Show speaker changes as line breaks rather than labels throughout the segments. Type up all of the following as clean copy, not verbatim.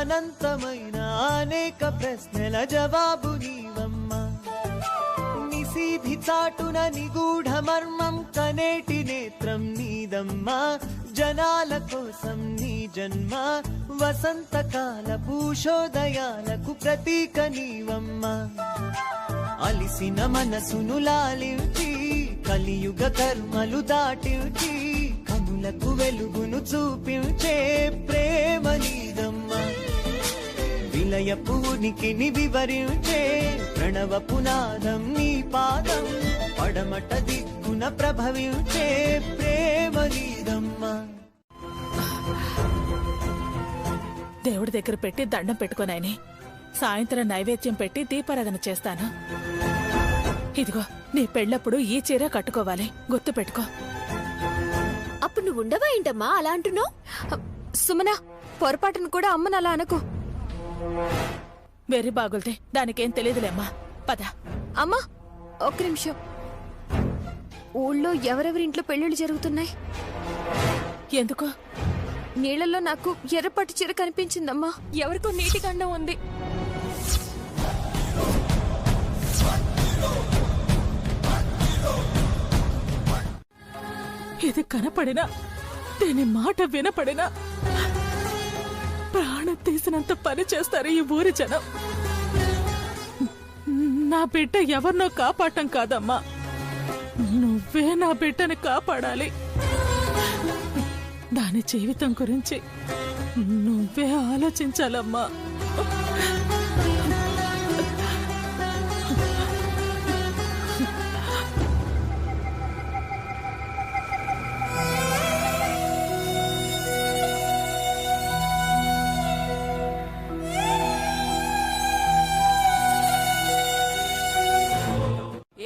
అనంతమైన అనేక ప్రశ్నల జవాబు నీవమ్మా. నిశీధి చాటున నిగూఢ మర్మం కనేటి నేత్రం నీదమ్మా. జనాల కోసం నీ జన్మ వసంతకాల భూషోదయాలకు ప్రతీక నీవమ్మా. అలిసిన మనసును లాలించి కలియుగ కర్మలు దాటించి కనులకు వెలుగును చూపించే ప్రేమ నీదమ్మా. విలయపు ఉనికిని వివరించే ప్రణవ పునాదం నీ పాదం. పడమట దిక్కున ప్రభవించే ప్రేమ నీదమ్మా.
దేవుడి దగ్గర పెట్టి దండం పెట్టుకోనాయని సాయంత్రం నైవేద్యం పెట్టి దీపారాధన చేస్తాను. ఇదిగో నీ పెళ్ళప్పుడు ఈ చీర కట్టుకోవాలి, గుర్తు పెట్టుకో.
అప్పుడు నువ్వు ఉండవా ఏంటమ్మా అలా అంటున్నావు? సుమనా, పొరపాటును కూడా అమ్మను అలా అనకు.
వెర్రి బాగుల్తే, దానికేం తెలియదులేమ్మా. పద.
అమ్మా ఒక్క నిమిషం. ఊళ్ళో ఎవరెవరింట్లో పెళ్లిళ్ళు జరుగుతున్నాయి?
ఎందుకో?
నీళ్లలో నాకు ఎర్రపట్టు చీర కనిపించిందమ్మా. ఎవరికో నీటి గండం ఉంది.
ఇది కనపడినా, దీని మాట వినపడినా ప్రాణం తీసినంత పని చేస్తారు ఈ ఊరి జనం. నా బిడ్డ ఎవరినో కాపాడటం కాదమ్మా, నువ్వే నా బిడ్డని కాపాడాలి. దాని జీవితం గురించి నువ్వే ఆలోచించాలమ్మా.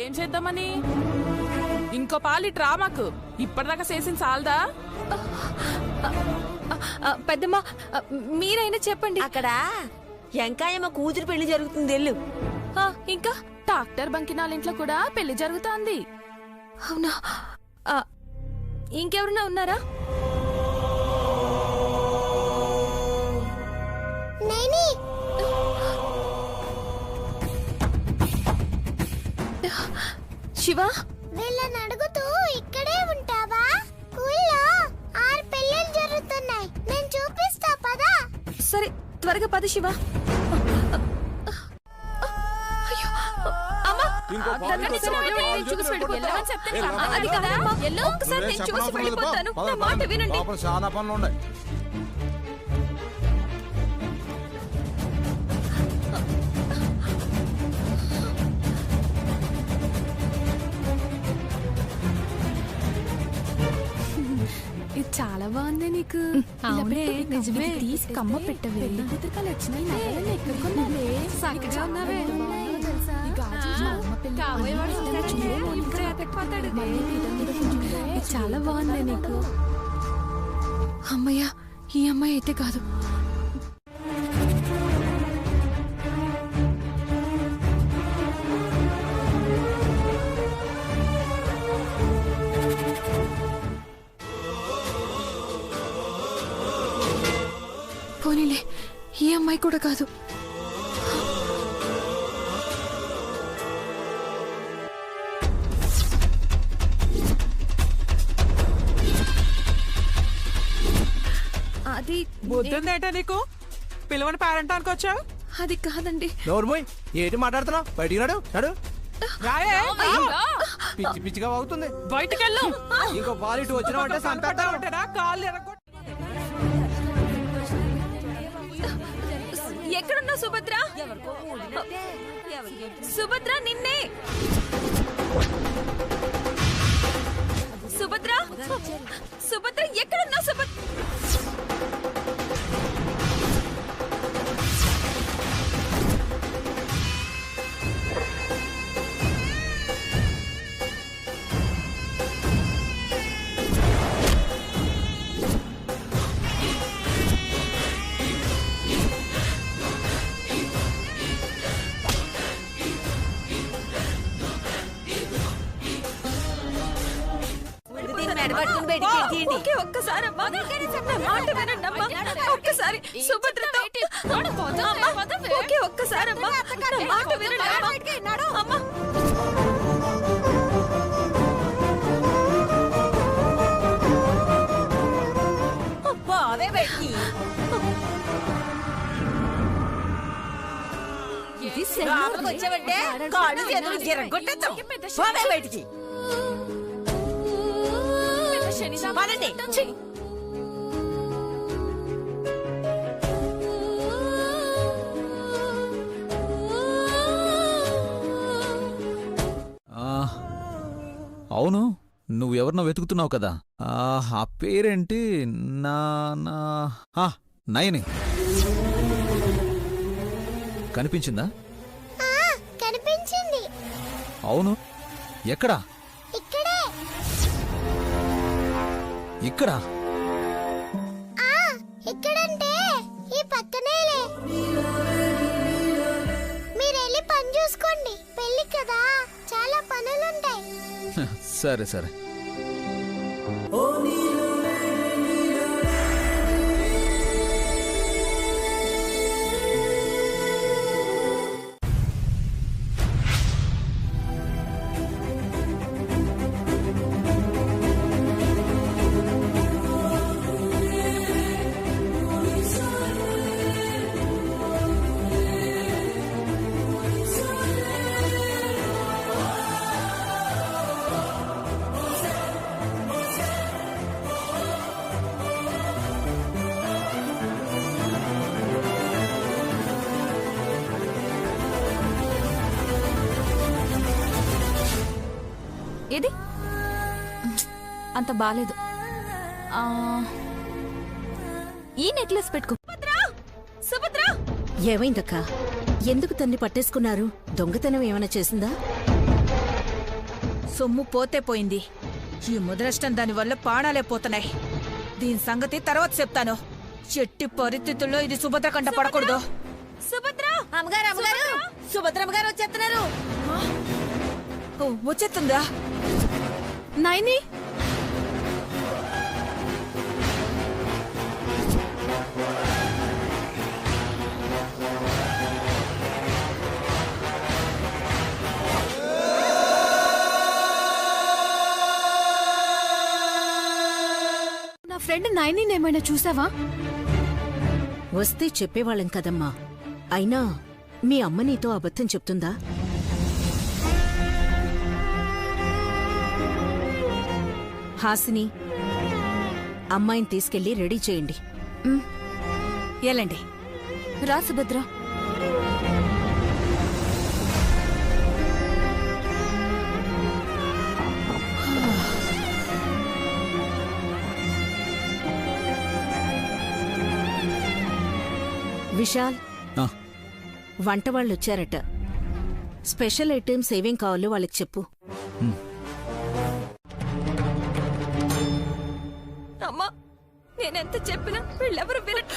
ఏం చేద్దామని? ఇంకో పాలి డ్రామాకు ఇప్పటిదాకా చేసిన చాలదా?
పెద్దమ్మా మీరైనా చెప్పండి.
అక్కడ ఎంకాయమ్మ కూతురు పెళ్లి జరుగుతుంది వెళ్ళు.
ఇంకా
డాక్టర్ బంకినాల ఇంట్లో కూడా పెళ్లి జరుగుతోంది.
అవునా? ఇంకెవరన్నా ఉన్నారా? శివ,
వీళ్ళని అడుగుతూ ఇక్కడే ఉంటావా? స్కూల్లో 6 పెళ్ళిళ్ళు జరుగుతున్నాయి, నేను చూపిస్తా పదా.
సరే త్వరగా పద శివ. ఒక్కసారి నేను చూసి వెళ్ళిపోతాను, నా మాట వినండి.
చాలా పనులు ఉన్నాయి.
ఇది చాలా బాగుంది నీకు. నిజమే, తీసి కమ్మ పెట్టవే. కుతుకలు వచ్చినాయి, చక్కగా ఉన్నావే. చాలా బాగుంది నీకు. అమ్మయ్య, ఈ అమ్మాయి అయితే కాదు. పోనీలే, ఈ అమ్మాయి కూడా కాదు. అది
బుద్ధుందేంటా నీకు? పిలవని పేరంటానికి వచ్చావు?
అది కాదండి.
నోర్మోయ్, ఏంటి మాట్లాడుతున్నావు? బయటికి రాడు రాడు. పిచ్చి పిచ్చిగా అవుతుంది.
బయటకెళ్ళు.
ఇంకో పాలిటి వచ్చినావంటే సంపేద్దామంటారా?
కాళ్ళు ఎరగొట్టు.
ఎక్కడున్నావు సుభద్ర? సుభద్ర, నిన్నే. సుభద్ర, సుభద్ర ఎక్కడున్నావు? సుభద్ర, ఒక్కసారి ఒక్కసారి సుభద్రతో
ఏంటి
ఓకే, ఒక్కసారి అమ్మా. నా మాట వినండి, అమ్మా. అమ్మా.
పోవే బయటికి.
ఇది
లోపలికి వచ్చావంటే కాళ్ళు చేతులు గిరగొట్టేద్దాం. పోవే బయటికి. పదండి. ఛీ.
అవును, నువ్వెవరినో వెతుకుతున్నావు కదా. ఆ పేరేంటి? నయని. కనిపించిందా?
కనిపించింది.
అవును, ఎక్కడా?
ఇక్కడే.
ఇక్కడా?
ఇక్కడంటే ఈ పక్కనేలే. మీరెళ్ళి పని చూసుకోండి. పెళ్లి కదా, చాలా పనులుంటాయి.
సరే సరే.
ఏది అంత బాలేదు. ఈ నెక్లెస్ పెట్టుకో. సుభద్ర,
ఏమైందక్క? ఎందుకు తన్ని పట్టేసుకున్నారు? దొంగతనం ఏమైనా చేసిందా?
సొమ్ము పోతే పోయింది. ఈ ముదరష్టం దానివల్ల ప్రాణాలే పోతున్నాయి. దీని సంగతి తర్వాత చెప్తాను. చెట్టి పరిస్థితుల్లో ఇది సుభద్ర కంట పడకూడదు.
సుభద్ర,
అమ్మగారు అమ్మగారు, సుభద్రమ్మ గారు వచ్చేస్తున్నారు.
వచ్చేస్తుందా?
నైని, నా ఫ్రెండ్ నైనిని ఏమైనా చూసావా?
వస్తే చెప్పేవాళ్ళం కదమ్మా. అయినా మీ అమ్మ నీతో అబద్ధం చెప్తుందా? హాసిని, అమ్మాయిని తీసుకెళ్లి రెడీ చేయండి.
ఎలాండి?
రా సుభద్ర.
విశాల్, వంట వాళ్ళు వచ్చారట. స్పెషల్ ఐటమ్స్ ఏవేం కావాలో వాళ్ళకి చెప్పు.
అమ్మా, నేనెంత చెప్పినా వీళ్ళెవరు వినట్.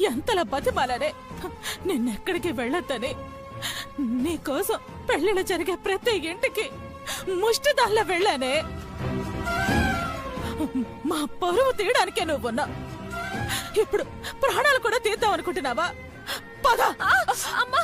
ఎంతలా బతిమాలనే నిన్నెక్కడికి వెళ్ళొద్దని. నీకోసం పెళ్లిళ్ళు జరిగే ప్రతి ఇంటికి ముష్టిదాల్లా వెళ్ళానే. మా పరువు తీయడానికే నువ్వున్నా. ఇప్పుడు ప్రాణాలు కూడా తీద్దాం అనుకుంటున్నావా? పద.
అమ్మా,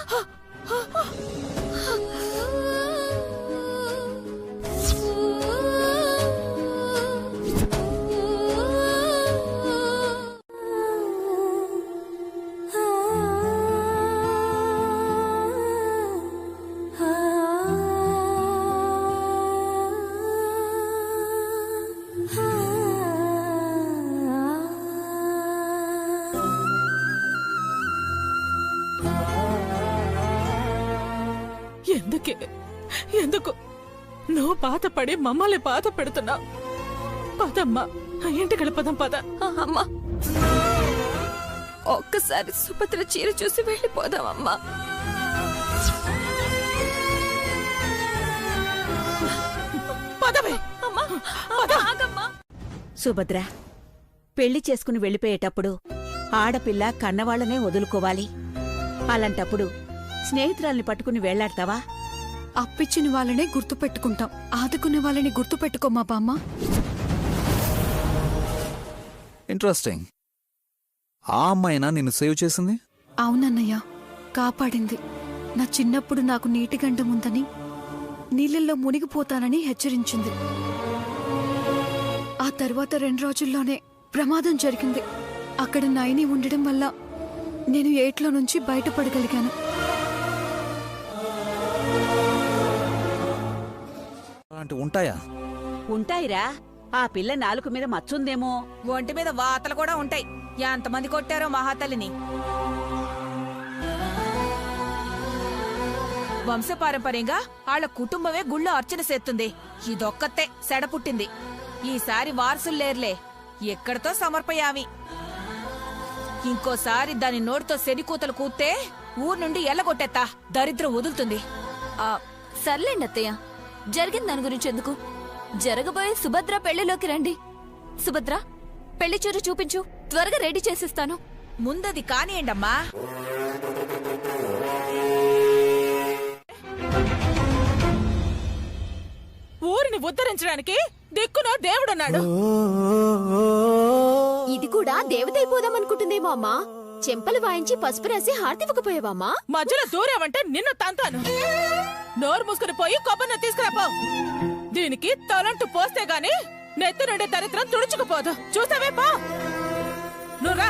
ఎందుకు నువ్వు బాధపడి మమ్మల్ని బాధ పెడుతున్నావు? పదమ్మా, ఇంటికి వెళ్ళిపోదాం. పద.
అమ్మా, ఒక్కసారి సుభద్ర చీర చూసి వెళ్ళిపోదామమ్మా.
పదవే.
సుభద్ర, పెళ్లి చేసుకుని వెళ్ళిపోయేటప్పుడు ఆడపిల్ల కన్నవాళ్లనే వదులుకోవాలి. అలాంటప్పుడు స్నేహితురాల్ని పట్టుకుని వెళ్లాడతావా?
అప్పిచ్చిన వాళ్ళనే గుర్తుపెట్టుకుంటాం, ఆదుకునే వాళ్ళని గుర్తుపెట్టుకోమా బామ్మ.
ఇంట్రెస్టింగ్. ఆ అమ్మాయినా నిన్ను సేవ్ చేసింది?
అవునన్నయ్య, కాపాడింది. నా చిన్నప్పుడు నాకు నీటి గండం ఉందని, నీళ్ళల్లో మునిగిపోతానని హెచ్చరించింది. ఆ తర్వాత 2 రోజుల్లోనే ప్రమాదం జరిగింది. అక్కడ నైని ఉండడం వల్ల నేను ఏట్లో నుంచి బయటపడగలిగాను.
అలాంటి ఉంటాయా?
ఉంటాయిరా. ఆ పిల్ల నాలుక మీద మచ్చుందేమో.
ఒంటి మీద వాతలు కూడా ఉంటాయి. ఎంతమంది కొట్టారో మహాతల్లిని. వంశపారంపర్యంగా ఆళ్ల కుటుంబమే గుళ్ళో అర్చన చేస్తుంది. ఇదొక్కతే సెడ పుట్టింది. ఈసారి వారసుల్లేర్లే, ఎక్కడితో సమర్పయామి. ఇంకోసారి దాని నోటితో శనికూతలు కూస్తే ఊరు నుండి ఎల్లగొట్టేత్తా. దరిద్రం వదులుతుంది.
సర్లేండి అత్తయ్య, జరిగింది దాని గురించి ఎందుకు. జరగబోయే సుభద్ర పెళ్లిలోకి రండి. సుభద్ర, పెళ్లి చీర చూపించు, త్వరగా రెడీ చేసిస్తాను.
ముందది కానియండమ్మా.
ఊరిని ఉద్ధరించడానికి దిక్కునో దేవుడున్నాడు.
ఇది కూడా దేవతైపోదామనుకుంటుందేమో అమ్మా. చెంపలు వాయించి పసుపు రాసి హారతివ్వకపోయావమ్మా.
మధ్యలో దూరేవంటే నిన్ను తంతాను. నోరు మూసుకుని పోయి కొబ్బరిని తీసుకురాపో. దీనికి తలంటు పోస్తే గాని నెత్తి నుండి దరిద్రం తుడుచుకుపోదు. చూసావే పో. నువ్వురా.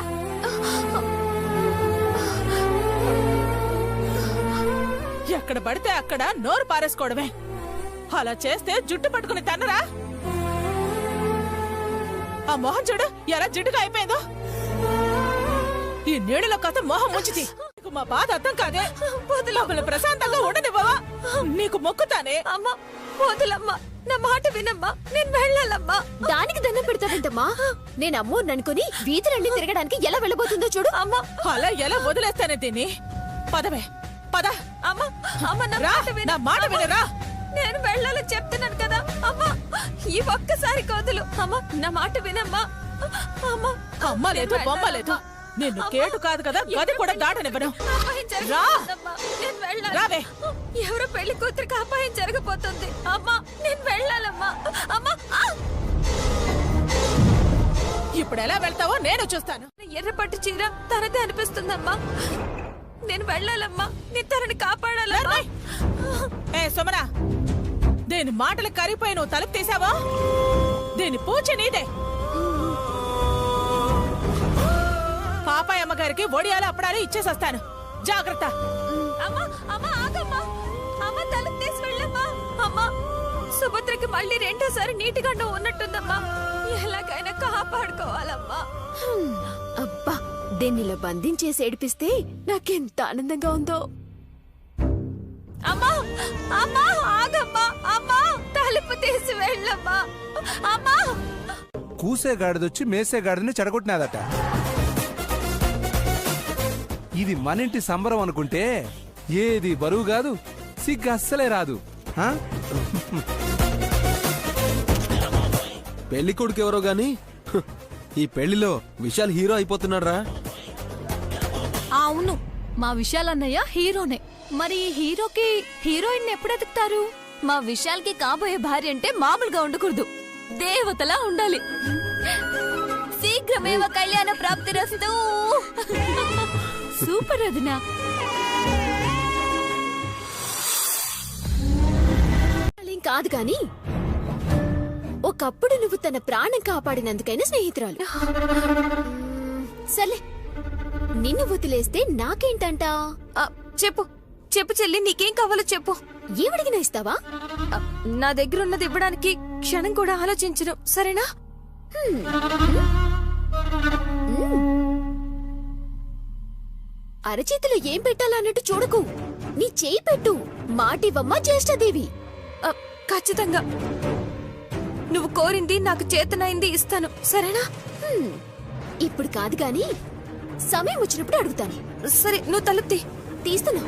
ఎక్కడ పడితే అక్కడ నోరు పారేసుకోవడమే. అలా చేస్తే జుట్టు పట్టుకుని తన్నరా. ఆ మొహం చూడు ఎలా జిడ్డుగా అయిపోయిందో. ఈ నీడలో కాస్త మొహం ముంచితి. నీకు మా బాధ అర్థం కాదే. లోపల ప్రశాంతంగా ఉండనివ్వవా? నీకు మొక్కుతానే.
అమ్మా వదులమ్మా, నా మాట వినమ్మా, నేను వెళ్ళాలమ్మా. దానికి దండం పెడతావేంటమ్మా? నేను అమ్మోననుకుని వీధులన్నీ తిరగడానికి ఎలా వెళ్ళబోతుందో చూడు. అమ్మా
అలా ఎలా వదిలేస్తానే దీన్ని? పదవే పద.
అమ్మా అమ్మ,
నా మాట వినరా.
నేను వెళ్ళాలని చెప్తున్నాను కదా అమ్మా. ఈ ఒక్కసారి కోదులు అమ్మా, నా మాట వినమ్మా. అమ్మా
అమ్మ లేదు బొమ్మ లేదు. నిన్ను కేటు కాదు కదా, గది కూడా దాటనివ్వను. రావే.
ఎవరో పెళ్లి కూతురికి అపాయం జరగబోతుంది అమ్మా. నేను వెళ్ళాలమ్మా. అమ్మా
ఇప్పుడు ఎలా వెళ్తావో నేను చూస్తాను.
ఎర్రపట్టు చీర తనదే అనిపిస్తుందమ్మా. నేను వెళ్ళాలమ్మా. నీ తనని కాపాడాలమ్మా.
ఏ సుమరా, దీని మాటలు కరిగిపోయి నువ్వు తలుపు తీసావా? దీని పూజ నీదే. పాపాయ్ అమ్మగారికి ఒడియాలు అప్పడాలు ఇచ్చేసొస్తాను. జాగ్రత్త.
అమ్మా అమ్మా ఆగమ్మా. అమ్మా తలుపు తీసి వెళ్ళమ్మా. అమ్మా సుభద్రకి మళ్ళీ రెండోసారి నీటిగా నువ్వు ఉన్నట్టుందమ్మా. ఎలాగైనా కాపాడుకోవాలమ్మా. అబ్బా, దీన్నిలా బంధించేసి ఏడిపిస్తే నాకెంత ఆనందంగా ఉందో. అమ్మా అమ్మా ఆగమ్మా. అమ్మా తలుపు తీసి వెళ్ళమ్మా. అమ్మా.
కూసే గాడిదొచ్చి మేసే గాడిదని చెడగొట్టినాదట. ఇది మనింటి సంబరం అనుకుంటే ఏది బరువు కాదు, సిగ్గు అస్సలే రాదు.
పెళ్లి కొడుకు ఎవరో గాని ఈ పెళ్లిలో విశాల్ హీరో అయిపోతున్నాడు రా.
అవును, మా విశాలన్నయ్య హీరోనే.
మరి ఈ హీరోకి హీరోయిన్ ఎప్పుడు ఎదుగుతారు? మా విశాల్కి కాబోయే భార్య అంటే మామూలుగా ఉండకూడదు, దేవతలా ఉండాలి. శీఘ్రమేవ కళ్యాణ ప్రాప్తిరస్తు. సూపర్ వదినా. కాదు కాని ఒకప్పుడు నువ్వు తన ప్రాణం కాపాడినందుకైనా స్నేహితురాలు. సర్లే, నిన్ను వదిలేస్తే నాకేంటంట? చెప్పు చెప్పు చెల్లి, నీకేం కావాలో చెప్పు. ఏమడిగినా ఇస్తావా? నా దగ్గర ఉన్నది ఇవ్వడానికి క్షణం కూడా ఆలోచించను, సరేనా? అరచేతిలో ఏం పెట్టాలన్నట్టు చూడకు, నీ చేయి పెట్టు. మాటివమ్మా జ్యేష్ఠదేవి. ఖచ్చితంగా నువ్వు కోరింది నాకు చేతనైంది ఇస్తాను, సరేనా? ఇప్పుడు కాదు గాని సమయం వచ్చినప్పుడు అడుగుతాను. సరే, నువ్వు తలుపు తీస్తున్నా.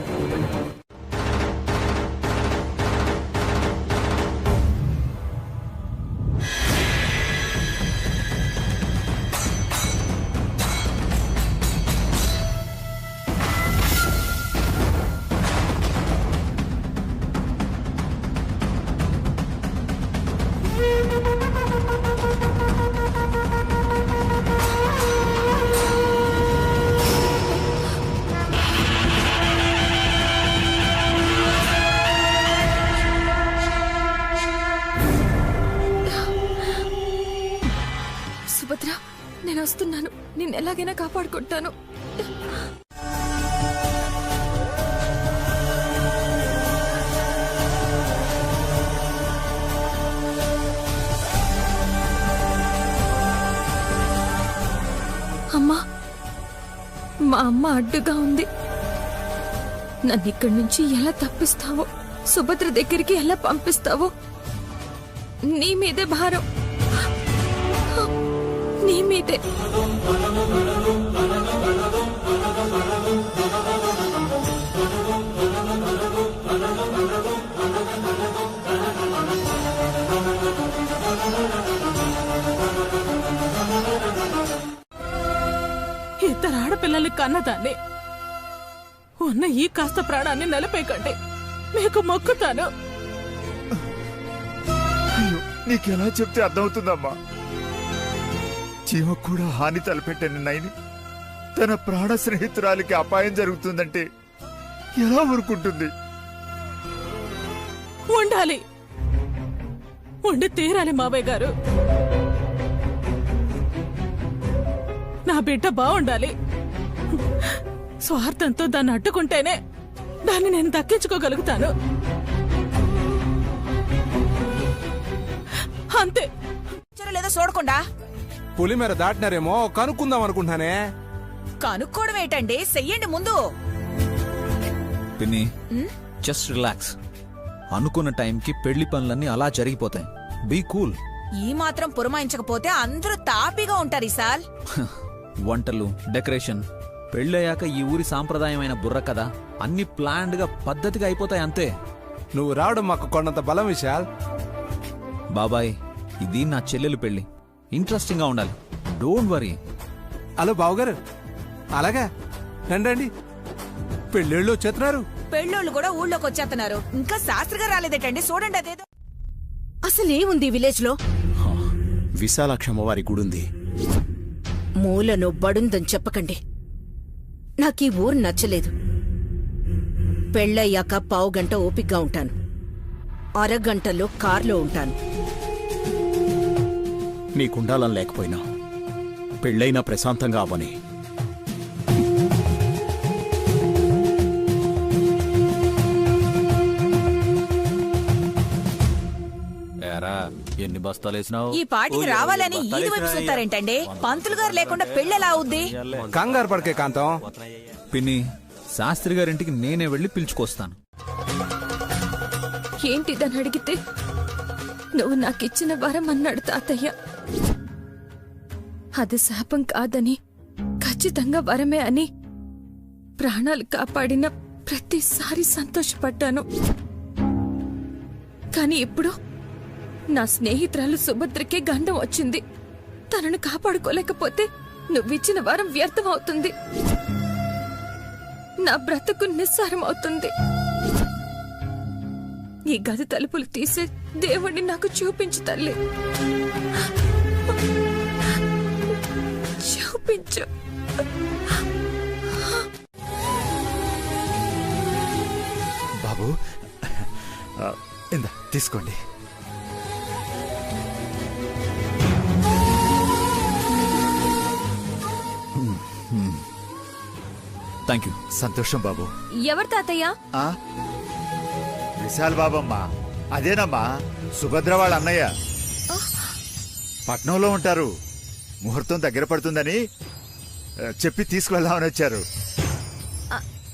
చెప్తున్నాను, నేను ఎలాగైనా కాపాడుకుంటాను. అమ్మా, మా అమ్మ అడ్డుగా ఉంది. నన్ను ఇక్కడి నుంచి ఎలా తప్పిస్తావో, సుభద్ర దగ్గరికి ఎలా పంపిస్తావో నీ మీదే భారం, నీ మీదే.
ఇద్దరు ఆడపిల్లల్ని కన్నదాన్ని ఉన్న ఈ కాస్త ప్రాణాన్ని నిలపేకండి, మీకు మొక్కుతాను.
నీకెలా చెప్తే అర్థమవుతుందమ్మా? జీవకు కూడా హాని తలపెట్టని నైని తన ప్రాణ స్నేహితురాలికి అపాయం జరుగుతుందంటే ఎలా ఊరుకుంటుంది?
ఉండాలి, ఉండి తీరాలి మావయ్య గారు. నా బిడ్డ బాగుండాలి. స్వార్థంతో దాన్ని అడ్డుకుంటేనే దాన్ని నేను దక్కించుకోగలుగుతాను. అంతే.
లేదో చూడకుండా
పులి మేర దాటినారేమో కనుక్కుందాం అనుకుంటానే.
కనుక్కోవడం ఏంటండి, చెయ్యండి ముందు.
పిన్ని, జస్ట్ రిలాక్స్. అనుకున్న టైంకి పెళ్లి పనులన్నీ అలా జరిగిపోతాయి. Be cool.
ఈ మాత్రం పురమాయించకపోతే అందరూ తాపీగా ఉంటారు ఈసాల్.
వంటలు, డెకరేషన్, పెళ్ళయ్యాక ఈ ఊరి సాంప్రదాయమైన బుర్ర కదా, అన్ని ప్లాన్డ్ గా పద్ధతిగా అయిపోతాయి అంతే.
నువ్వు రావడం మాకు కొండంత బలం విశాల్.
బాబాయ్, ఇది నా చెల్లెలు పెళ్లి, ఇంట్రెస్టింగ్ గా ఉండాలి. Don't worry.
హలో బావగారు, అలాగా రండి. పెళ్ళిళ్ళు వచ్చేస్తున్నారు.
పెళ్ళోళ్ళు కూడా ఊళ్ళోకి వచ్చేస్తున్నారు. ఇంకా శాస్త్రిగా రాలేదేటండి, చూడండి అదేదో.
అసలేముంది విలేజ్ లో?
విశాలాక్షమ్మవారి గుడుంది.
మూలను బడుందని చెప్పకండి. నాకీ ఊరు నచ్చలేదు. పెళ్ళయ్యాక పావుగంట ఓపిగ్గా ఉంటాను, అరగంటలో కార్లో ఉంటాను.
నీకుండాలం లేకపోయినా పెళ్ళైనా ప్రశాంతంగా అవని.
ఎన్ని బస్తాలేసినావు?
ఈ పాటికి రావాలని ఈది వైపు చూస్తారేంటండి? పంతులు గారు లేకుండా పెళ్ళెలా అవుద్ది?
కంగారు పడకే కాంతం.
పిన్ని, శాస్త్రి గారింటికి నేనే వెళ్లి పిలుచుకొస్తాను.
ఏంటిదని అడిగితే నువ్వు నాకిచ్చిన వరం అన్నాడు తాతయ్య. అది శాపం కాదని, ఖచ్చితంగా వరమే అని ప్రాణాలు కాపాడిన ప్రతిసారి సంతోషపడ్డాను. కాని ఇప్పుడు నా స్నేహితురాలు సుభద్రకే గండం వచ్చింది. తనను కాపాడుకోలేకపోతే నువ్విచ్చిన వరం వ్యర్థమవుతుంది, నా బ్రతుకు నిస్సారం అవుతుంది. ఈ గది తలుపులు తీసే దేవుణ్ణి నాకు చూపించు తల్లి, చూపించు.
బాబు, ఇందా తీసుకోండి.
Thank you.
సంతోషం బాబు.
ఎవరు తాతయ్య?
విశాల్ బాబమ్మా. అదేనమ్మా, సుభద్ర వాళ్ళ అన్నయ్య. పట్నంలో ఉంటారు. ముహూర్తం దగ్గర పడుతుందని చెప్పి తీసుకువెళ్దామని వచ్చారు.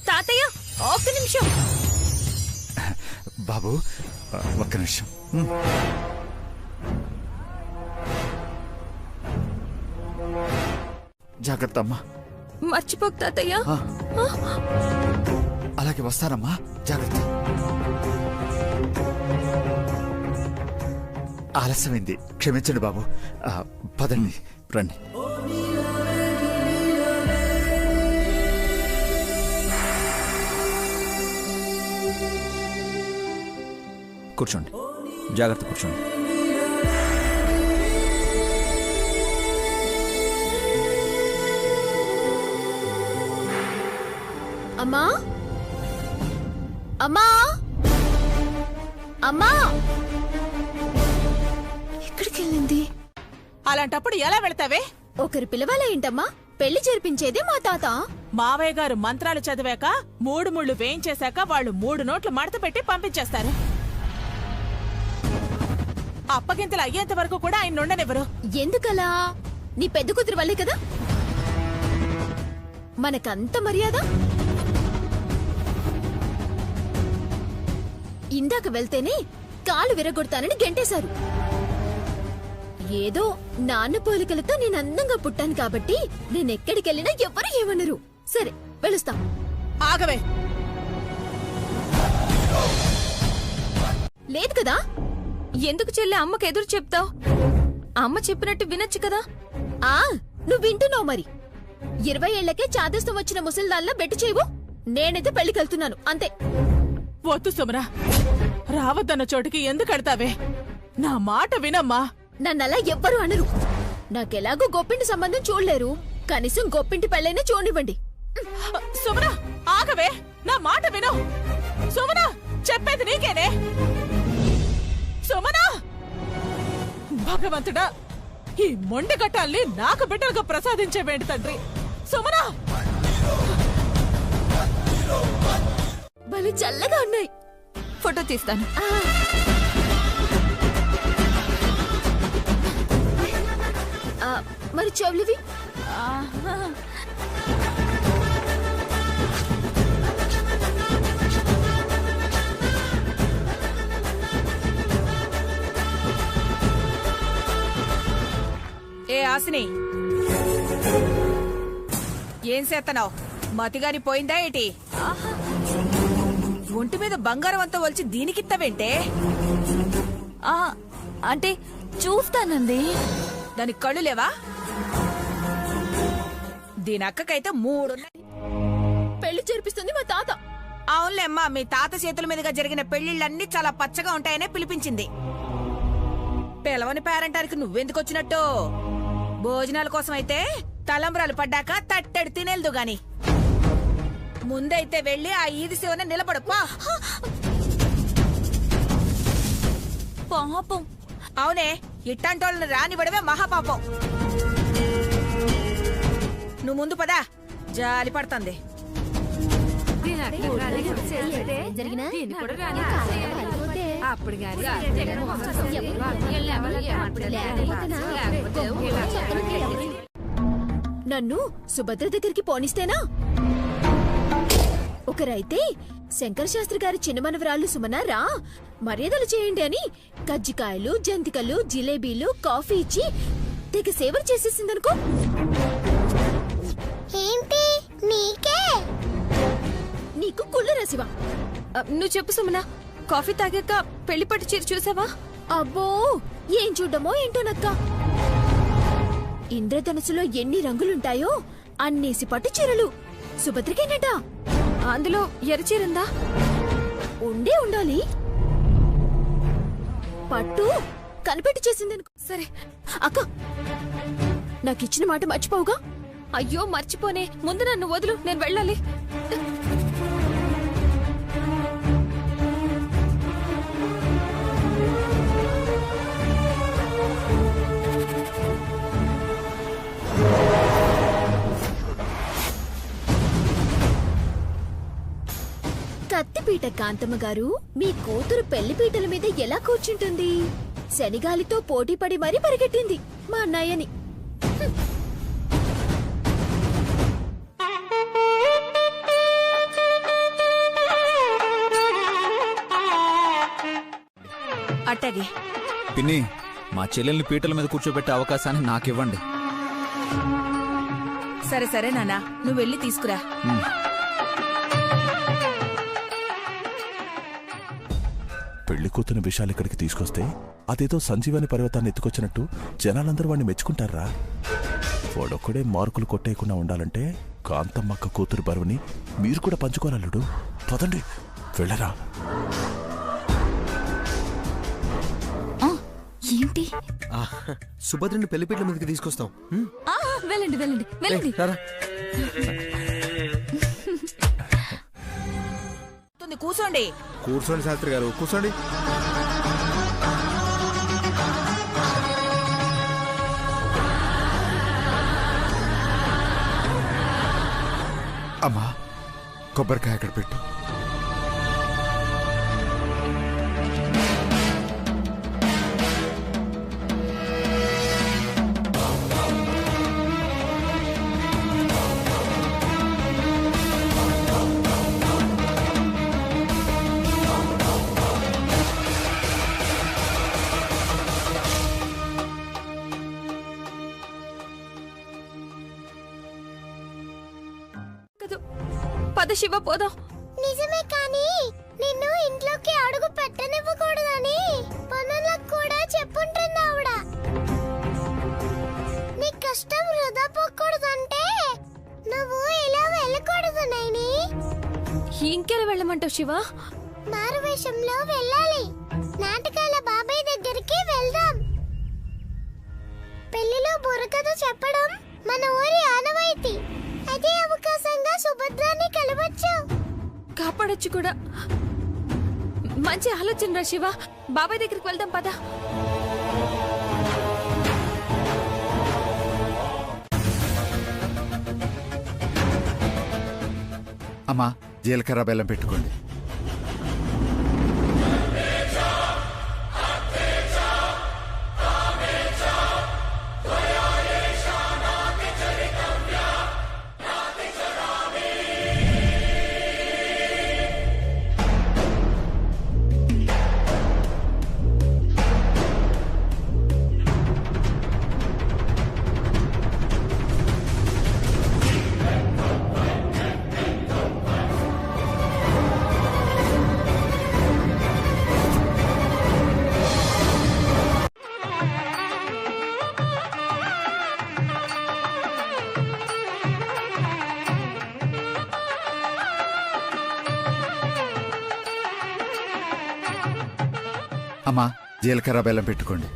తాతయ్య ఒక్క నిమిషం.
బాబు ఒక్క నిమిషం. జాగ్రత్త అమ్మా.
మర్చిపోకు తాతయ్య.
అలాగే వస్తానమ్మా, జాగ్రత్త. ఆలస్యమైంది, క్షమించండి బాబు. పదండి, రండి.
కూర్చోండి, జాగ్రత్త కూర్చోండి.
అమ్మా, అమ్మా, అమ్మా, ఎక్కడికి వెళ్ళింది?
అలాంటప్పుడు ఎలా వెళతావే?
ఒకరు పిలవాలా ఏంటమ్మా? పెళ్లి జరిపించేదే మా తాత.
మావయ్య గారు మంత్రాలు చదివాక 3 ముళ్ళు వేయించేశాక వాళ్ళు 3 నోట్లు మడత పెట్టి పంపించేస్తారు. అప్పగింతలు అయ్యేంత వరకు కూడా ఆయన ఉండనివ్వరు.
ఎందుకలా? నీ పెద్ద కూతురు వల్లే కదా మనకంత మర్యాద. ఇందాక వెళ్తేనే కాలు విరగొడతానని గెంటేశారు. ఏదో నాన్న పోలికలతో నేను అందంగా పుట్టాను కాబట్టి నేనెక్కడికెళ్ళినా ఎవ్వరు ఏమనరు. సరే వెళుస్తా.
ఆగవే.
లేదు కదా?
ఎందుకు చెల్లి అమ్మకి ఎదురు చెప్తావు? అమ్మ చెప్పినట్టు వినొచ్చు కదా.
నువ్వు వింటున్నావు మరి. 20 ఏళ్లకే చాదస్తం వచ్చిన ముసల్దాన్లా బెట్టు చేయవు. నేనైతే పెళ్లికెళ్తున్నాను అంతే.
వద్దు సుమరా, రావద్దన్న చోటికి ఎందుకు అడతావే? నా మాట వినమ్మా.
నన్నలా ఎవ్వరూ అనరు. నాకెలాగో గొప్పింటి సంబంధం చూడలేరు. కనీసం గొప్పింటి పెళ్ళైనా చూడనివ్వండి.
సుమరా ఆగవే, నా మాట విను. సుమనా, చెప్పేది నీకేనే. సుమనా, భగవంతుడా, ఈ మొండి ఘట్టాల్ని నాకు బిడ్డలుగా ప్రసాదించేవేంటి తండ్రి. సుమనా,
భలే చల్లగా ఉన్నాయి.
ఫోటో తీస్తాను.
మరి చెవులివి?
ఏ ఆసిని, ఏం చేస్తున్నావు? మతిగాని పోయిందా ఏటి? ఒంటి మీద బంగారం అంతా వచ్చి దీనికిత్తవేంటే?
అంటే చూస్తానంది.
దానికి కళ్ళు లేవా? దీని అక్కకైతే 3 ఉన్నాయి.
పెళ్లి జరిపిస్తుంది మా తాత.
అవునులేమ్మా, మీ తాత చేతుల మీదుగా జరిగిన పెళ్లిళ్ళన్నీ చాలా పచ్చగా ఉంటాయనే పిలిపించింది. పిలవని పేరంటానికి నువ్వెందుకు వచ్చినట్టు? భోజనాల కోసం అయితే తలంబ్రాలు పడ్డాక తట్టెడు తినేల్దు గాని ముందైతే వెళ్ళి ఆ ఈది శివన నిలబడు.
పాపం.
అవునే, ఇట్టంటోళ్ళని రానివ్వడమే మహాపాపం. నువ్వు ముందు పదా, జాలి పడుతుంది.
నన్ను సుభద్ర దగ్గరికి పోనిస్తేనా? ఒకరైతే శంకర శాస్త్రి గారి చిన్నమనవరాళ్ళు సుమనారా మర్యాదలు చేయండి అని కజ్జికాయలు, జంతికలు, జిలేబీలు, కాఫీ ఇచ్చి తెగ సేవలు చేసేసిందనుకో.
ఏంటి నీకే?
నీకు కుళ్ళు రసివా.
నువ్వు చెప్పు సుమనా, కాఫీ తాగాక పెళ్లిపట్టు చీర చూసావా?
అబ్బో, ఏం చూడ్డమో ఏంటోనక్క. ఇంద్రధనుసులో ఎన్ని రంగులుంటాయో అన్నేసి పట్టు చీరలు సుభద్రకేనట.
అందులో ఎర్రచీరుందా?
ఉండే ఉండాలి. పట్టు కనిపెట్టి చేసిందనుకో.
సరే
అక్క, నాకిచ్చిన మాట మర్చిపోవుగా?
అయ్యో మర్చిపోనే, ముందు నన్ను వదులు, నేను వెళ్ళాలి.
కత్తిపీట కాంతమ్మ గారు, మీ కూతురు పెళ్లిపీటల మీద ఎలా కూర్చుంటుంది? శనిగాలితో పోటీపడి మరీ పరిగెట్టింది మా అన్నయ్యని.
అట్టగే
పిన్ని, మా చెల్లెల్ని పీటల మీద కూర్చోబెట్టే అవకాశాన్ని నాకివ్వండి.
సరే సరే నాన్న, నువ్వు వెళ్ళి తీసుకురా.
పెళ్లి కూతుని విషయాలు ఇక్కడికి తీసుకొస్తే అదేదో సంజీవని పర్వతాన్ని ఎత్తుకొచ్చినట్టు జనాలందరూ వాడిని మెచ్చుకుంటారా? వాడొక్కడే మార్కులు కొట్టేయకుండా ఉండాలంటే కాంతమ్మక్క కూతురు బరువుని మీరు కూడా పంచుకోవాలల్లుడు. పదండి, వెళ్ళరా.
ఏంటి?
సుభద్రని పెళ్లిపీటల మీదకి తీసుకొస్తాం.
వెళ్ళండి వెళ్ళండి వెళ్ళండి.
కూర్చోండి.
కూర్చోండి శాస్త్రి గారు, కూర్చోండి. అమ్మా కొబ్బరికాయ అక్కడ పెట్టు.
పద శివ పోదాం.
నిజమే, కానీ నిన్ను ఇంట్లోకి అడుగు పెట్టనివ్వకూడదని పనులకు కూడా చెప్పుంటున్నావుడా. నీ కష్టం వృధా పోకూడదంటే నువ్వు ఇలా వెళ్ళకూడదు నైని.
ఇంకెలా వెళ్ళమంటావు శివ?
మారువేషంలో వెళ్ళాలి. నాటకాల బాబాయ్ దగ్గరికి వెళ్దాం. పెళ్లిలో బుర్రకథ చెప్పడం మన ఊరి ఆనవాయితీ. అదే అవకాశంగా సుభద్రాన్ని కలవచ్చు,
కాపాడొచ్చు కూడా. మంచి ఆలోచన రా శివ. బాబాయ్ దగ్గరికి వెళ్దాం పద.
అమ్మా జీలకర్ర బెల్లం పెట్టుకోండి. అమ్మా జీలకర్ర బెల్లం పెట్టుకోండి.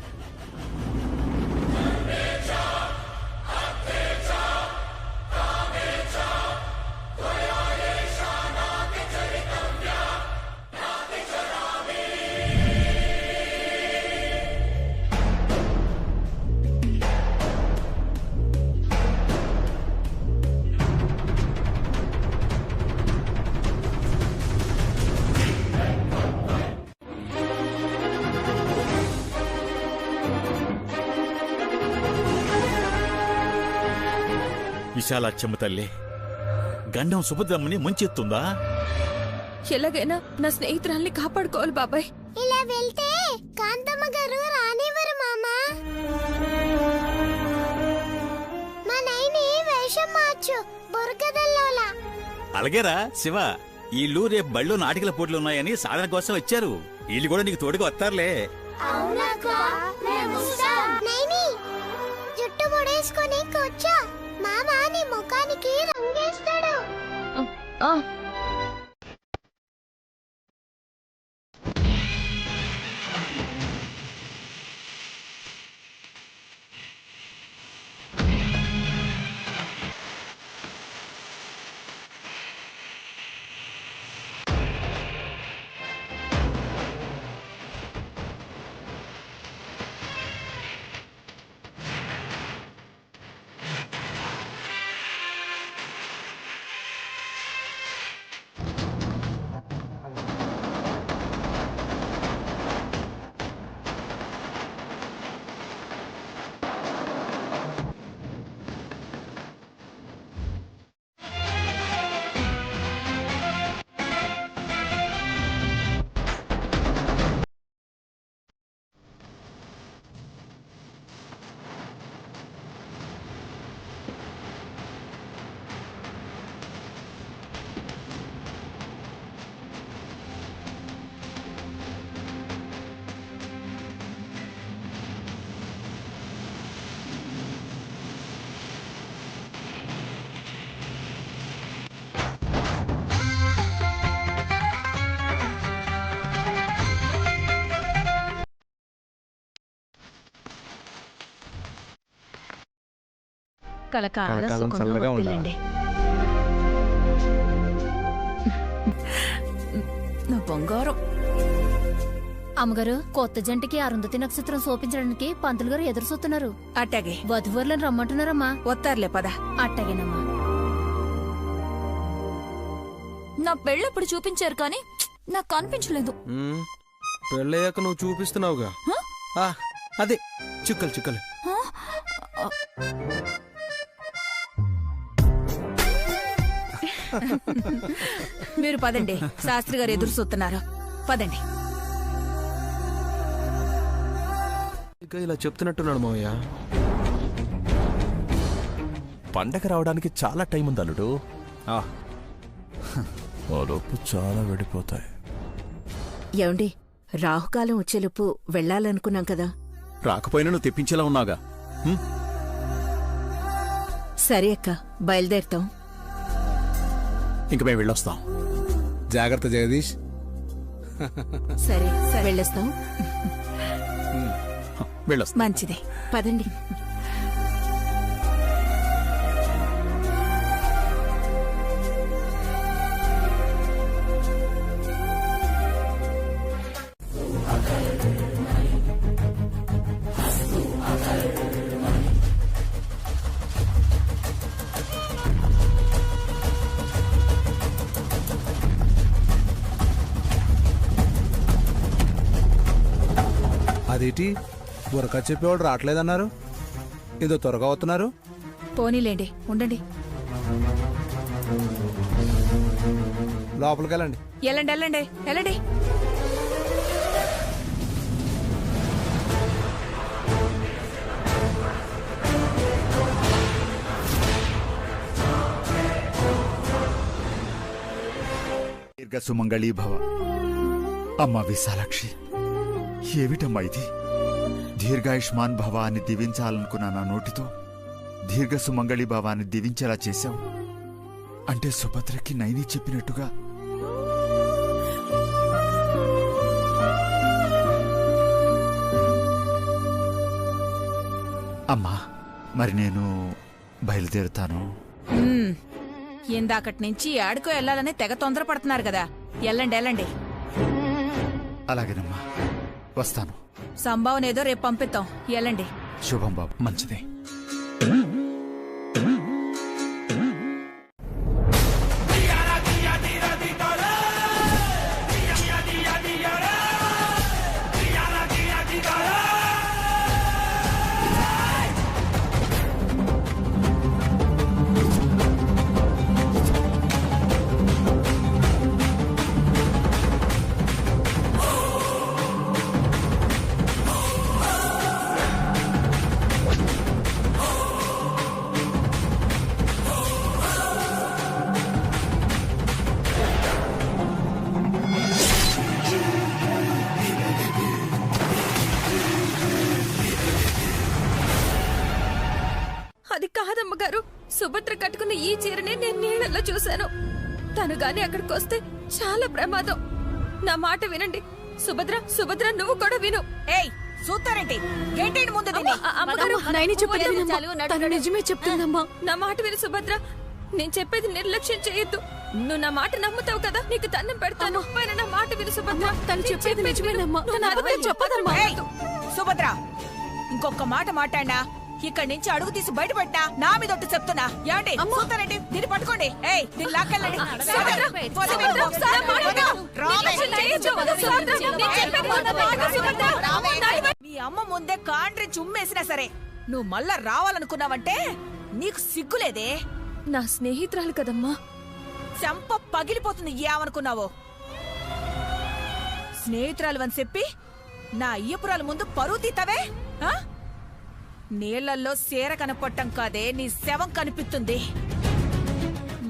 విశాలాక్షమ్మ తల్లి గండం సుభద్రమ్మని ముంచెత్తుందా?
ఎలాగైనా నా స్నేహితురాల్ని కాపాడుకోవాలి బాబాయ్.
ఇలా వెళ్తే కాంతమ్మ గారు రానివ్వరు మామా. మా నైని వేషం మార్చు బుర్రకథల్లోలా.
అలాగేరా శివ, వీళ్ళు రేపు బళ్ళు నాటికల పోటీలు ఉన్నాయని సాధన కోసం వచ్చారు. వీళ్ళు కూడా నీకు తోడుగా వస్తారులే.
నైని జుట్టు ముడేసుకొని కూర్చో. మామా నీ ముఖానికి రంగేస్తాడు.
కలకాలం చల్లగా ఉండాలి.
నా బంగారం.
అమ్మగారు, కొత్త జంటకి అరుంధతి నక్షత్రం సోపించడానికి పంతులు గారు ఎదురు చూస్తున్నారు.
అట్టాగే
వధువర్లను రమ్మంటున్నారమ్మా.
వస్తారులే పద.
అట్టాగేనమ్మా.
నా పెళ్ళప్పుడు చూపించారు కానీ నాకు కనిపించలేదు.
పెళ్ళయ్యాక నువ్వు చూపిస్తున్నావుగా. అదే చుక్కలు చుక్కలు.
మీరు పదండి, శాస్త్రి గారు ఎదురు చూస్తున్నారు. పదండి.
ఇక ఇలా చెప్తున్నట్టున్నాడు మావయ్య.
పండగ రావడానికి చాలా టైం ఉంది అల్లుడు. లోపు చాలా వెళ్ళిపోతాయి.
ఏమండి, రాహుకాలం వచ్చేలోపు వెళ్ళాలనుకున్నాం కదా.
రాకపోయినా నువ్వు తెప్పించేలా ఉన్నాగా.
సరే అక్క, బయలుదేరుతాం.
ఇంక మేము వెళ్ళొస్తాం.
జాగ్రత్త జగదీష్.
సరే వెళ్ళొస్తాం.
వెళ్ళొస్తాం.
మంచిది,
పదండి.
అదేంటి బుర్రక చెప్పేవాడు రావట్లేదన్నారు, ఏదో త్వరగా వస్తున్నారు.
పోనీలేండి, ఉండండి.
లోపలికి వెళ్ళండి.
వెళ్ళండి వెళ్ళండి వెళ్ళండి.
దీర్ఘ సుమంగళీ భవ. అమ్మ విశాలాక్షి, ఏమిటమ్మా ఇది? దీర్ఘాయుష్మాన్ భవ అని దీవించాలనుకున్న నా నోటితో దీర్ఘ సుమంగళీ భవ అని దీవించేలా చేశావు. అంటే సుభద్రకి నైని చెప్పినట్టుగా. అమ్మా, మరి నేను బయలుదేరుతాను.
ఇందాకటి నుంచి ఆడుకో వెళ్ళాలని తెగ తొందరపడుతున్నారు కదా. వెళ్ళండి వెళ్ళండి.
అలాగేనమ్మా, వస్తాను.
సంభావన ఏదో రేపు పంపిద్దాం. వెళ్ళండి.
శుభం బాబు.
మంచిది.
అది కాదమ్మగారు, సుభద్ర కట్టుకున్న ఈ చీరనే నేను నీళ్ళల్లో చూశాను. తను గాని అక్కడికి వస్తే చాలా ప్రమాదం. నా మాట వినండి. సుభద్ర, సుభద్ర నువ్వు కూడా విను.
ఏయ్, చూస్తారండి. గేటేంటి ముందు దీన్ని?
అమ్మగారు, నైని చెప్పేది వినమ్మా. తను నిజమే చెప్తుందమ్మా. నా మాట విను సుభద్ర. నేను చెప్పేది నిర్లక్ష్యం చేయొద్దు. నువ్వు నా మాట నమ్ముతావు కదా, నీకు దండం పెడతాను. పైన నా మాట విను సుభద్ర. తను చెప్పేది నిజమేనమ్మా. చెప్పదమ్మా.
సుభద్ర, ఇంకొక మాట మాట్లాడినా ఇక్కడి నుంచి అడుగు తీసి బయటపడ్డా నా మీద ఒట్టు చెప్తున్నా. ఏమండి చూస్తారండి, దీన్ని పట్టుకోండి. ఏయ్, దీన్ని లాక్కెళ్ళండి. మీ అమ్మ ముందే కాండ్రి చుమ్మేసినా సరే నువ్వు మళ్ళా రావాలనుకున్నావంటే నీకు సిగ్గులేదే.
నా స్నేహితురాలు కదమ్మా.
చెంప పగిలిపోతుంది. ఏమనుకున్నావో? స్నేహితురాలు అని చెప్పి నా అయ్యపురాల ముందు పరువు తీతావే? నీళ్లల్లో సేర కనపడటం కాదే, నీ శవం కనిపిస్తుంది.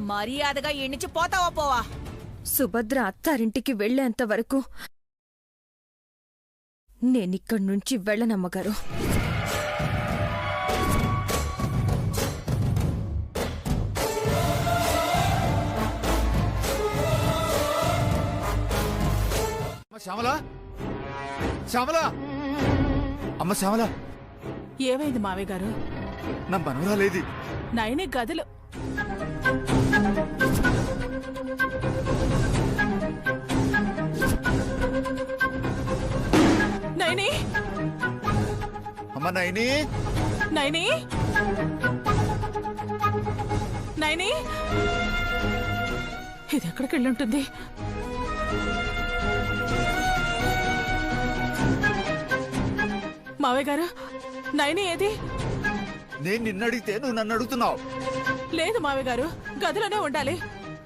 మర్యాదగా ఈ నుంచి పోతావా పోవా?
సుభద్ర అత్తారింటికి వెళ్లేంత వరకు నేనిక్కడి నుంచి వెళ్ళనమ్మగారు.
శ్యామల, శ్యామల, అమ్మ శ్యామల.
ఏమైంది మావయ్య గారు?
నా మనవరాలేది?
నైని గదిలో. నైని,
అమ్మ నైని,
నైని, నైని. ఇది ఎక్కడికి వెళ్ళుంటుంది? మావయ్య గారు, నైని ఏది?
నేను నిన్నడిగితే నువ్వు నన్ను అడుగుతున్నావు.
లేదు మావయ్య గారు, గదిలోనే ఉండాలి.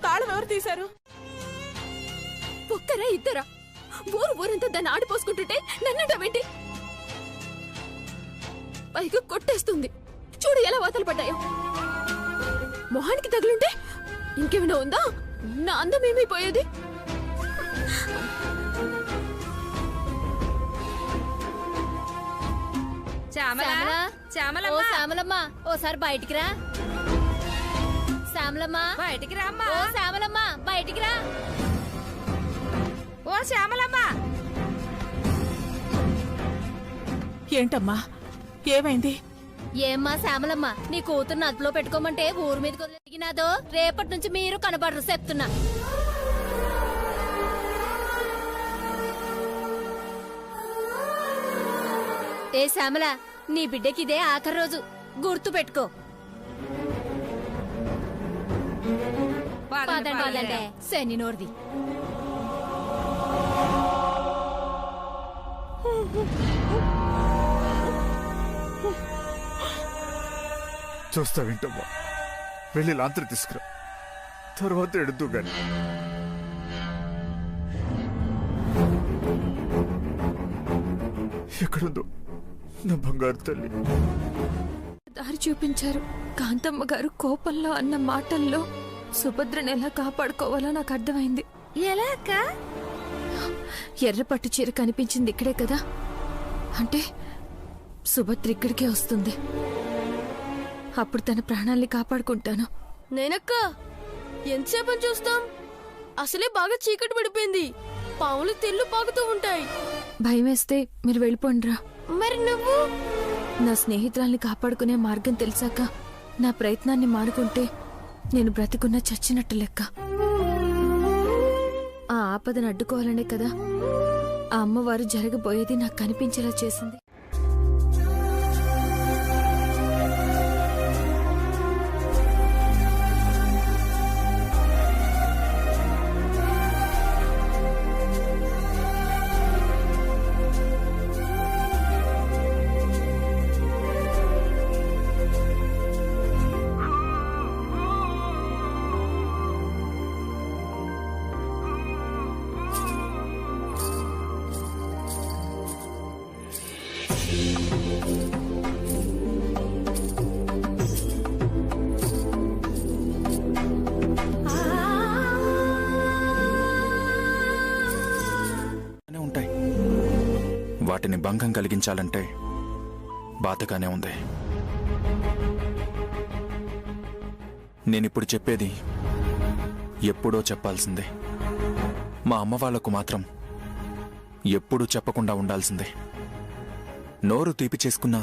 తాళం ఎవరు తీశారు?
ఒక్కరా ఇద్దరా? ఊరంతా దాన్ని ఆడిపోసుకుంటుంటే నన్నటవేంటి? పైగా కొట్టేస్తుంది. చూడు ఎలా వాతలు పడ్డాయో. మొహానికి తగులుంటే ఇంకేమైనా ఉందా? నా అందం ఏమైపోయేది?
శ్యామలమ్మ, ఓసారి బయటికి రా. శ్యామలమ్మ,
బయటికి రామ్మా.
ఓ శ్యామలమ్మ, బయటికి రా.
ఓ శ్యామలమ్మ.
ఏంటమ్మా, ఏమైంది?
ఏమ్మా శ్యామలమ్మ, నీ కూతుర్ని అదుపులో పెట్టుకోమంటే ఊరు మీద కొదిగినాదో రేపటి నుంచి మీరు కనబడరు చెప్తున్నా. ఏ శ్యామల, నీ బిడ్డకి ఇదే ఆఖరి రోజు, గుర్తు పెట్టుకో. పదండి శని నోర్ది.
చూస్తా వింటమ్మా. వెళ్ళి లాంతరి తీసుకురా, తర్వాత ఎడుతూ గాని. ఎక్కడుందో నా బంగారు తల్లి?
దారి చూపించారు. కాంతమ్మ గారు కోపంలో అన్న మాటల్లో సుభద్రను ఎలా కాపాడుకోవాలో నాకు అర్థమైంది.
ఎలా అక్క?
ఎర్ర పట్టు చీర కనిపించింది ఇక్కడే కదా, అంటే సుభద్ర ఇక్కడికే వస్తుంది. అప్పుడు తన ప్రాణాల్ని కాపాడుకుంటాను.
నేనక్క ఎంతసేపు చూస్తాం? అసలే బాగా చీకటి పడిపోయింది. పాములు తెల్లు పాకుతూ ఉంటాయి.
భయం వేస్తే మీరు వెళ్ళిపోండిరా.
మరి నువ్వు?
నా స్నేహితురాల్ని కాపాడుకునే మార్గం తెలిసాక నా ప్రయత్నాన్ని మానుకుంటే నేను బ్రతికున్నా చచ్చినట్టు లెక్క. ఆ ఆపదను అడ్డుకోవాలనే కదా ఆ అమ్మవారు జరగబోయేది నాకు కనిపించేలా చేసింది.
వాటిని భంగం కలిగించాలంటే బాధగానే ఉంది. నేనిప్పుడు చెప్పేది ఎప్పుడో చెప్పాల్సిందే. మా అమ్మ వాళ్లకు మాత్రం ఎప్పుడూ చెప్పకుండా ఉండాల్సిందే. నోరు తీపి చేసుకున్నా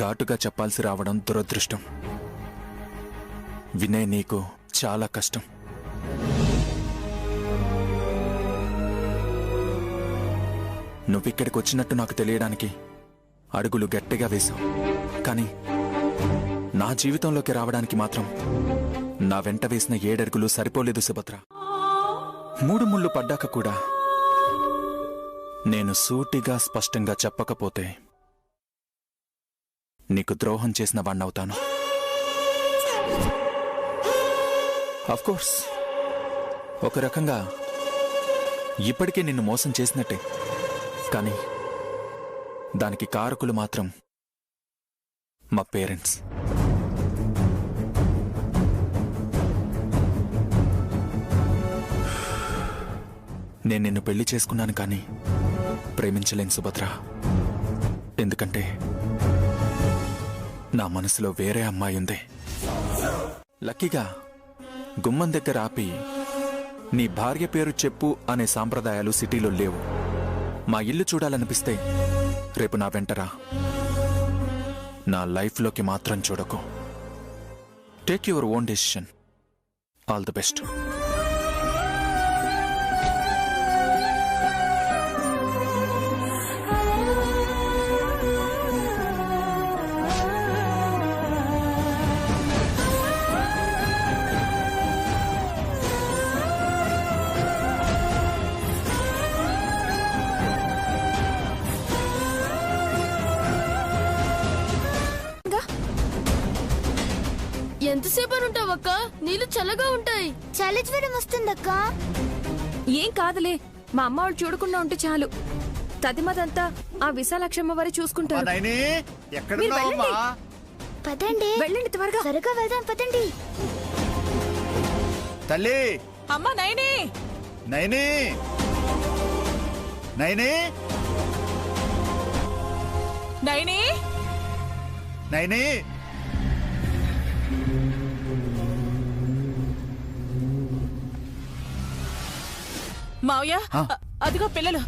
ఘాటుగా చెప్పాల్సి రావడం దురదృష్టం. వినే నీకు చాలా కష్టం. నువ్విక్కడికి వచ్చినట్టు నాకు తెలియడానికి అడుగులు గట్టిగా వేశావు. కానీ నా జీవితంలోకి రావడానికి మాత్రం నా వెంట వేసిన 7 అడుగులు సరిపోలేదు సుభద్ర. 3 ముళ్ళు పడ్డాక కూడా నేను సూటిగా స్పష్టంగా చెప్పకపోతే నీకు ద్రోహం చేసిన వాణ్ణవుతాను. అఫ్కోర్స్ ఒక రకంగా ఇప్పటికే నిన్ను మోసం చేసినట్టే. కానీ దానికి కారకులు మాత్రం మా పేరెంట్స్. నేను నిన్ను పెళ్లి చేసుకున్నాను కానీ ప్రేమించలేను సుభద్ర. ఎందుకంటే నా మనసులో వేరే అమ్మాయి ఉంది. లక్కీగా గుమ్మం దగ్గర ఆపి నీ భార్య పేరు చెప్పు అనే సాంప్రదాయాలు సిటీలో లేవు. మా ఇల్లు చూడాలనిపిస్తే రేపు నా వెంటరా. నా లైఫ్లోకి మాత్రం చూడకు. Take your own decision. All the best.
ఎంతసేపు అని ఉంటావక్క? నీళ్లు చల్లగా ఉంటాయి.
చలి జ్వరం వస్తుందక్క.
ఏం కాదులే, మా అమ్మ వాళ్ళు చూడకుండా ఉంటే చాలు. తదిమదంతా ఆ విశాలాక్షమ్మ వారి చూసుకుంటారు. మీరు వెళ్ళండి.
పదండి,
వెళ్ళండి త్వరగా.
త్వరగా వెళ్దాం పదండి.
తల్లి
అమ్మా నైని,
నైని, నైని,
నైని,
నైని.
మావయ్య, అదిగో పిల్లలు.